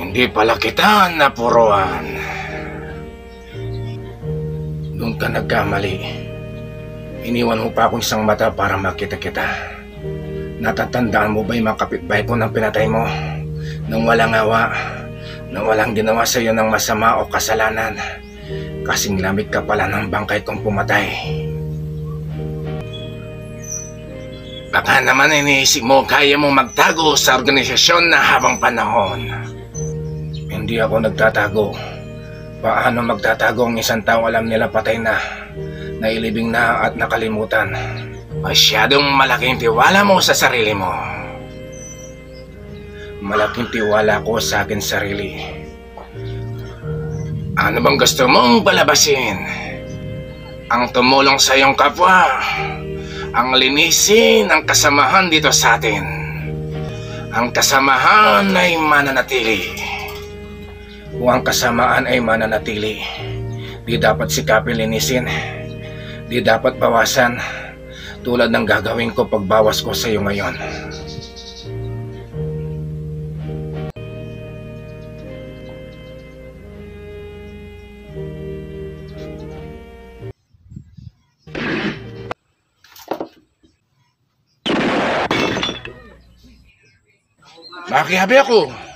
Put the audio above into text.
Hindi pala kita napuruan. Doon ka nagkamali. Iniwan mo pa akong isang mata para makita kita. Natatandaan mo ba yung mga kapitbahay ko nang pinatay mo? Nang walang awa, nang walang ginawa sa iyo ng masama o kasalanan. Kasing lamig ka pala ng bangkay kong pumatay. Baka naman iniisip mo kaya mong magtago sa organisasyon na habang panahon. Hindi ako nagtatago. Paano magtatago ang isang tao alam nila patay na, nailibing na at nakalimutan? Masyadong malaking tiwala mo sa sarili mo. Malaking tiwala ko sa akin sarili. Ano bang gusto mong palabasin? Ang tumulong sa iyong kapwa, ang linisin ang kasamahan dito sa atin. Ang kasamahan ay mananatili. Kung ang kasamaan ay mananatili, di dapat sikapin linisin, di dapat bawasan, tulad ng gagawin ko pagbawas ko sa iyo ngayon. Makihabi ako.